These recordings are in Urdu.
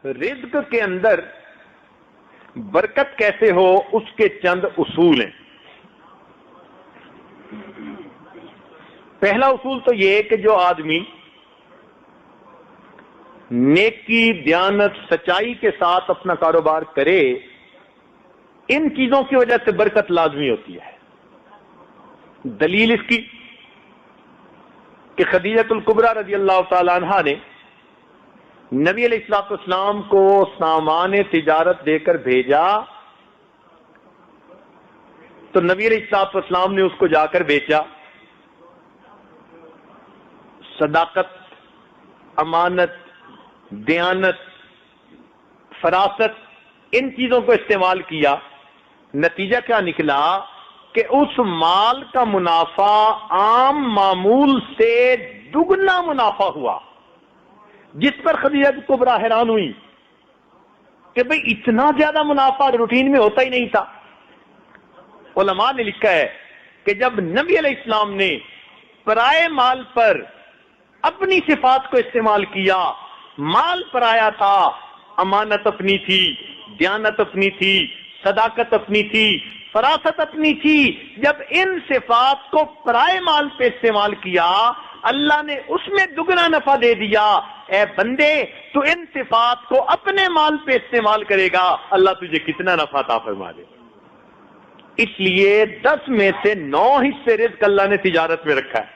رزق کے اندر برکت کیسے ہو اس کے چند اصول ہیں. پہلا اصول تو یہ کہ جو آدمی نیکی، دیانت، سچائی کے ساتھ اپنا کاروبار کرے، ان چیزوں کی وجہ سے برکت لازمی ہوتی ہے. دلیل اس کی کہ خدیجہ الکبریٰ رضی اللہ تعالی عنہا نے نبی علیہ الصلوۃ والسلام کو سامان تجارت دے کر بھیجا تو نبی علیہ الصلوۃ والسلام نے اس کو جا کر بیچا. صداقت، امانت، دیانت، فراست، ان چیزوں کو استعمال کیا. نتیجہ کیا نکلا کہ اس مال کا منافع عام معمول سے دگنا منافع ہوا، جس پر خدیجہ کبریٰ حیران ہوئی کہ بھئی اتنا زیادہ منافع روٹین میں ہوتا ہی نہیں تھا. علماء نے لکھا ہے کہ جب نبی علیہ السلام نے پرائے مال پر اپنی صفات کو استعمال کیا، مال پرایا تھا، امانت اپنی تھی، دیانت اپنی تھی، صداقت اپنی تھی، فراست اپنی تھی، جب ان صفات کو پرائے مال پہ استعمال کیا اللہ نے اس میں دگنا نفع دے دیا. اے بندے، تو ان صفات کو اپنے مال پہ استعمال کرے گا، اللہ تجھے کتنا نفع عطا فرما دے. اس لیے 10 میں سے 9 حصے رزق اللہ نے تجارت میں رکھا ہے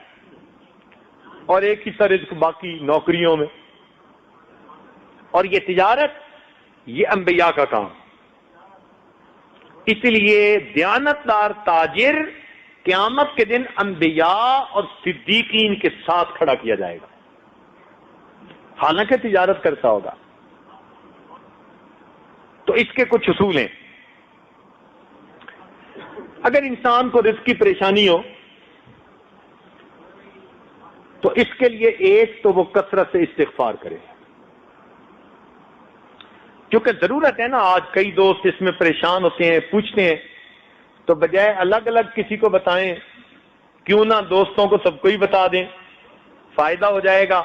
اور 1 حصہ رزق باقی نوکریوں میں. اور یہ تجارت، یہ انبیاء کا کام. اس لیے دیانتدار تاجر قیامت کے دن انبیاء اور صدیقین کے ساتھ کھڑا کیا جائے گا، حالانکہ تجارت کرتا ہوگا. تو اس کے کچھ اصول ہیں. اگر انسان کو رزق کی پریشانی ہو تو اس کے لیے ایک تو وہ کثرت سے استغفار کرے، کیونکہ ضرورت ہے نا. آج کئی دوست اس میں پریشان ہوتے ہیں، پوچھتے ہیں، تو بجائے الگ الگ کسی کو بتائیں کیوں نہ دوستوں کو سب کو ہی بتا دیں، فائدہ ہو جائے گا.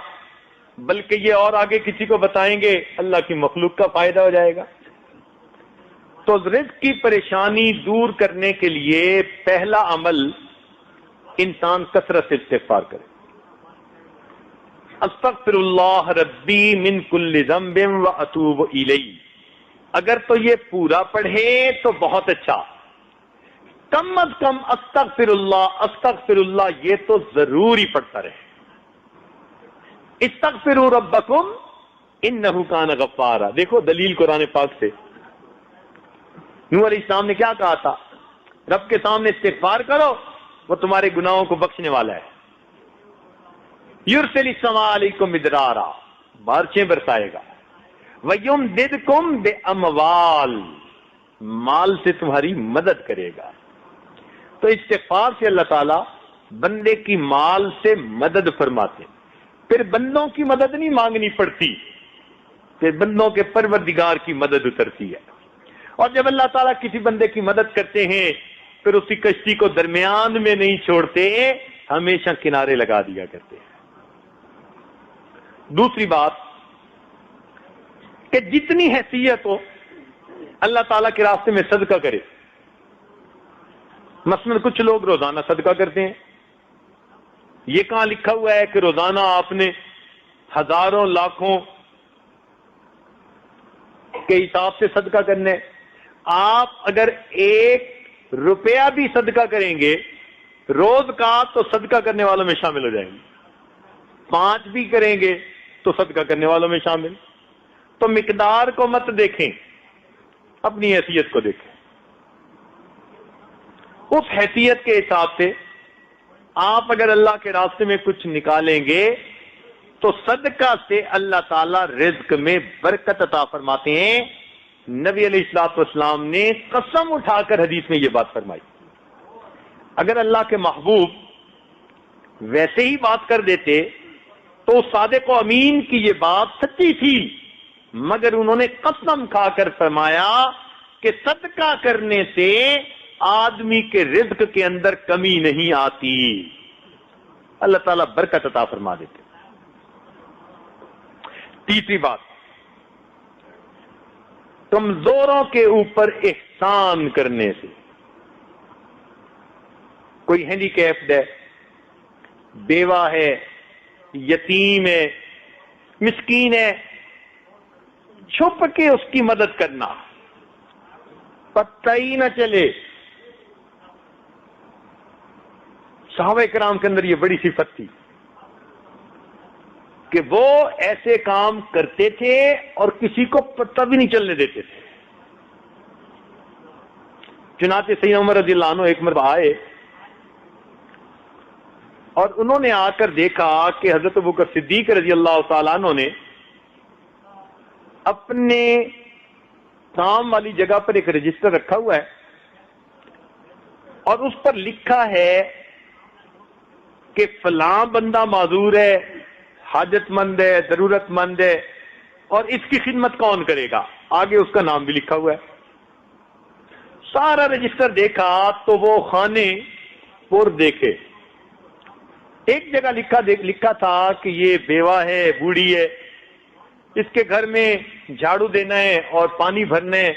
بلکہ یہ اور آگے کسی کو بتائیں گے اللہ کی مخلوق کا فائدہ ہو جائے گا. تو رزق کی پریشانی دور کرنے کے لیے پہلا عمل انسان کثرت سے استغفار کرے. استغفر اللہ ربی من کل ذنب واتوب الیہ. اگر تو یہ پورا پڑھے تو بہت اچھا، کم از کم استغفر اللہ یہ تو ضرور ہی پڑھتا رہے. استغفروا ربکم انہ کان غفارا. دیکھو دلیل قرآن پاک سے. نوح علیہ السلام نے کیا کہا تھا؟ رب کے سامنے استغفار کرو، وہ تمہارے گناہوں کو بخشنے والا ہے. یرسل السماء علیکم مدرارا، بارشیں برسائے گا. ویمددکم باموال، مال سے تمہاری مدد کرے گا. تو استغفار سے اللہ تعالیٰ بندے کی مال سے مدد فرماتے. پھر بندوں کی مدد نہیں مانگنی پڑتی، پھر بندوں کے پروردگار کی مدد اترتی ہے. اور جب اللہ تعالیٰ کسی بندے کی مدد کرتے ہیں پھر اس کی کشتی کو درمیان میں نہیں چھوڑتے، ہمیشہ کنارے لگا دیا کرتے ہیں. دوسری بات کہ جتنی حیثیت ہو اللہ تعالیٰ کے راستے میں صدقہ کرے. مثلا کچھ لوگ روزانہ صدقہ کرتے ہیں. یہ کہاں لکھا ہوا ہے کہ روزانہ آپ نے ہزاروں لاکھوں کے حساب سے صدقہ کرنا ہے؟ آپ اگر 1 روپیہ بھی صدقہ کریں گے روز کا تو صدقہ کرنے والوں میں شامل ہو جائیں گے. 5 بھی کریں گے تو صدقہ کرنے والوں میں شامل. تو مقدار کو مت دیکھیں، اپنی حیثیت کو دیکھیں. اس حیثیت کے حساب سے آپ اگر اللہ کے راستے میں کچھ نکالیں گے تو صدقہ سے اللہ تعالی رزق میں برکت عطا فرماتے ہیں. نبی علیہ الصلوۃ والسلام نے قسم اٹھا کر حدیث میں یہ بات فرمائی. اگر اللہ کے محبوب ویسے ہی بات کر دیتے تو صادق و امین کی یہ بات سچی تھی، مگر انہوں نے قسم کھا کر فرمایا کہ صدقہ کرنے سے آدمی کے رزق کے اندر کمی نہیں آتی، اللہ تعالیٰ برکت عطا فرما دیتے. تیسری بات کمزوروں کے اوپر احسان کرنے سے. کوئی ہینڈی کیپڈ ہے، بیوہ ہے، یتیم ہے، مسکین ہے، چھپ کے اس کی مدد کرنا، پتہ ہی نہ چلے. صحابہ کرام کے اندر یہ بڑی صفت تھی کہ وہ ایسے کام کرتے تھے اور کسی کو پتہ بھی نہیں چلنے دیتے تھے. چنانچہ سیدنا عمر رضی اللہ عنہ ایک مرتبہ آئے اور انہوں نے آ کر دیکھا کہ حضرت ابوبکر صدیق رضی اللہ تعالیٰ عنہ نے اپنے کام والی جگہ پر ایک رجسٹر رکھا ہوا ہے اور اس پر لکھا ہے کہ فلاں بندہ معذور ہے، حاجت مند ہے، ضرورت مند ہے، اور اس کی خدمت کون کرے گا. آگے اس کا نام بھی لکھا ہوا ہے. سارا رجسٹر دیکھا تو وہ خانے پور دیکھے. ایک جگہ لکھا تھا کہ یہ بیوہ ہے، بوڑھی ہے، اس کے گھر میں جھاڑو دینا ہے اور پانی بھرنا ہے،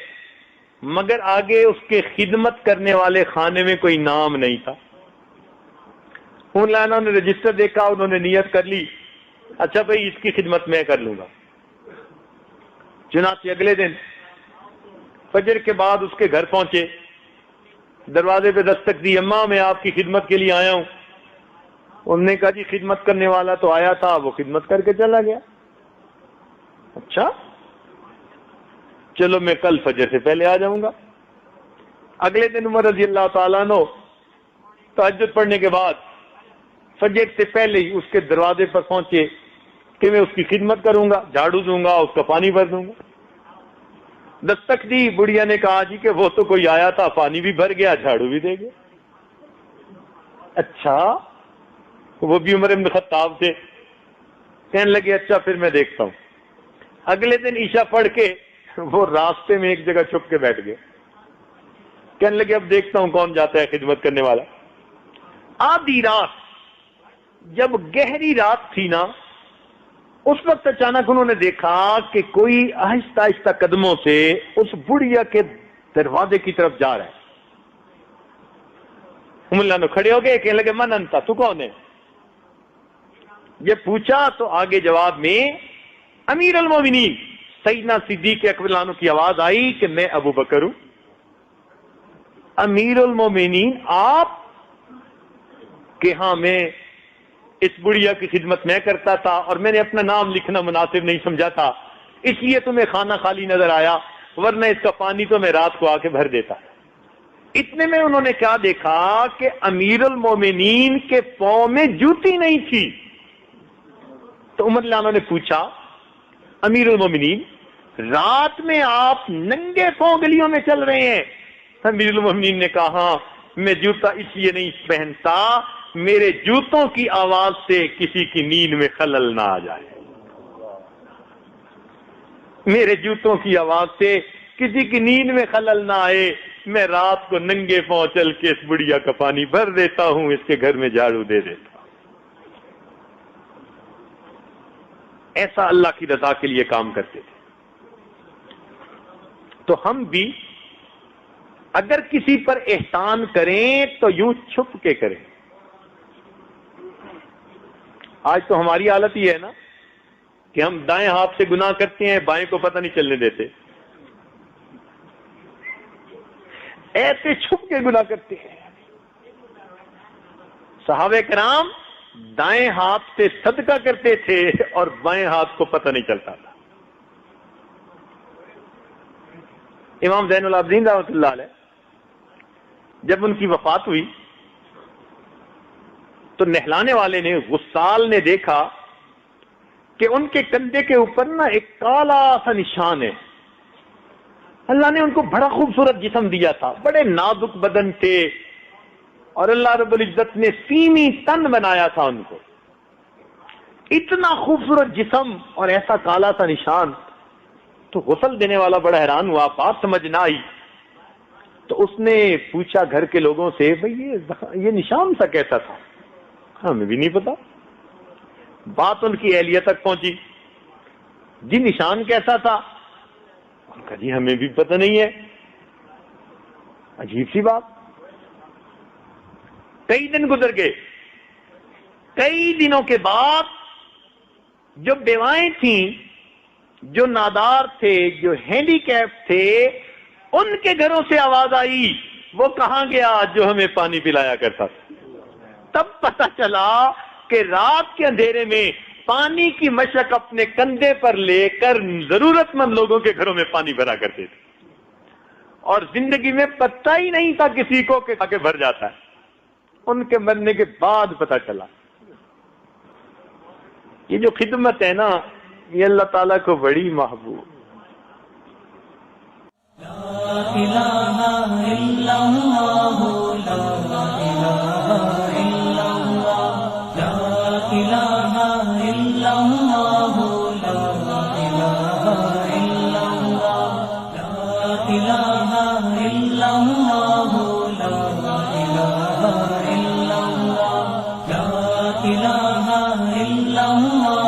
مگر آگے اس کے خدمت کرنے والے خانے میں کوئی نام نہیں تھا. انہوں نے رجسٹر دیکھا، انہوں نے نیت کر لی، اچھا بھائی اس کی خدمت میں کر لوں گا. چنانچہ اگلے دن فجر کے بعد اس کے گھر پہنچے، دروازے پہ دستک دی، اماں میں آپ کی خدمت کے لیے آیا ہوں. انہوں نے کہا جی خدمت کرنے والا تو آیا تھا، وہ خدمت کر کے چلا گیا. اچھا چلو میں کل فجر سے پہلے آ جاؤں گا. اگلے دن عمر رضی اللہ تعالیٰ عنہ تہجد پڑھنے کے بعد فجر سے پہلے ہی اس کے دروازے پر پہنچے کہ میں اس کی خدمت کروں گا، جھاڑو دوں گا، اس کا پانی بھر دوں گا. دستک دی، بڑھیا نے کہا جی کہ وہ تو کوئی آیا تھا، پانی بھی بھر گیا، جھاڑو بھی دے گیا. اچھا، وہ بھی عمر بن خطاب تھے. کہنے لگے اچھا پھر میں دیکھتا ہوں. اگلے دن عشاء پڑھ کے وہ راستے میں ایک جگہ چھپ کے بیٹھ گئے. کہنے لگے اب دیکھتا ہوں کون جاتا ہے خدمت کرنے والا. آدھی رات، جب گہری رات تھی نا، اس وقت اچانک انہوں نے دیکھا کہ کوئی آہستہ آہستہ قدموں سے اس بڑھیا کے دروازے کی طرف جا رہا ہے. اللہ نے کھڑے ہو گئے، کہنے لگے من انتا، تو کون ہے؟ یہ پوچھا تو آگے جواب میں امیر المومنین سیدنا صدیق اکبر عنہ کی آواز آئی کہ میں ابو بکر ہوں. امیر المومنین آپ؟ کہ ہاں میں اس بڑھیا کی خدمت میں کرتا تھا اور میں نے اپنا نام لکھنا مناسب نہیں سمجھا تھا، اس لیے تمہیں خانہ خالی نظر آیا، ورنہ اس کا پانی تو میں رات کو آ کے بھر دیتا. اتنے میں انہوں نے کیا دیکھا کہ امیر المومنین کے پاؤں میں جوتی نہیں تھی. تو عمر رضی اللہ عنہ نے پوچھا امیر المومنین رات میں آپ ننگے پاؤں گلیوں میں چل رہے ہیں؟ امیر المومنین نے کہا ہاں، میں جوتا اس لیے نہیں پہنتا، میرے جوتوں کی آواز سے کسی کی نیند میں خلل نہ آ جائے. میرے جوتوں کی آواز سے کسی کی نیند میں خلل نہ آئے. میں رات کو ننگے پاؤں چل کے اس بڑھیا کا پانی بھر دیتا ہوں، اس کے گھر میں جھاڑو دے دیتا ہوں. ایسا اللہ کی رضا کے لیے کام کرتے تھے. تو ہم بھی اگر کسی پر احسان کریں تو یوں چھپ کے کریں. آج تو ہماری حالت یہ ہے نا کہ ہم دائیں ہاتھ سے گناہ کرتے ہیں، بائیں کو پتہ نہیں چلنے دیتے، ایسے چھپ کے گناہ کرتے ہیں. صحابہ کرام دائیں ہاتھ سے صدقہ کرتے تھے اور بائیں ہاتھ کو پتہ نہیں چلتا تھا. امام زین العابدین رحمۃ اللہ علیہ جب ان کی وفات ہوئی تو نہلانے والے نے، غسال نے دیکھا کہ ان کے کندھے کے اوپر نا ایک کالا سا نشان ہے. اللہ نے ان کو بڑا خوبصورت جسم دیا تھا، بڑے نازک بدن تھے، اور اللہ رب العزت نے سیمی تن بنایا تھا ان کو. اتنا خوبصورت جسم اور ایسا کالا سا نشان. تو غسل دینے والا بڑا حیران ہوا، بات سمجھ نہ آئی. تو اس نے پوچھا گھر کے لوگوں سے، بھئی یہ نشان سا کیسا تھا؟ ہمیں بھی نہیں پتا. بات ان کی اہلیہ تک پہنچی، جی نشان کیسا تھا؟ کہا جی ہمیں بھی پتہ نہیں ہے. عجیب سی بات. کئی دن گزر گئے. کئی دنوں کے بعد جو بیوائیں تھیں، جو نادار تھے، جو ہینڈی کیپ تھے، ان کے گھروں سے آواز آئی وہ کہاں گیا جو ہمیں پانی پلایا کرتا تھا. تب پتہ چلا کہ رات کے اندھیرے میں پانی کی مشک اپنے کندھے پر لے کر ضرورت مند لوگوں کے گھروں میں پانی بھرا کرتے تھے، اور زندگی میں پتہ ہی نہیں تھا کسی کو کہ آگے بھر جاتا ہے. ان کے مرنے کے بعد پتہ چلا. یہ جو خدمت ہے نا، یہ اللہ تعالیٰ کو بڑی محبوب. لا الہ الا اللہ، لا الہ الا اللہ، لا الہ الا اللہ، لا الہ الا اللہ، لا الہ الا اللہ، لا الہ الا اللہ، لا الہ الا اللہ.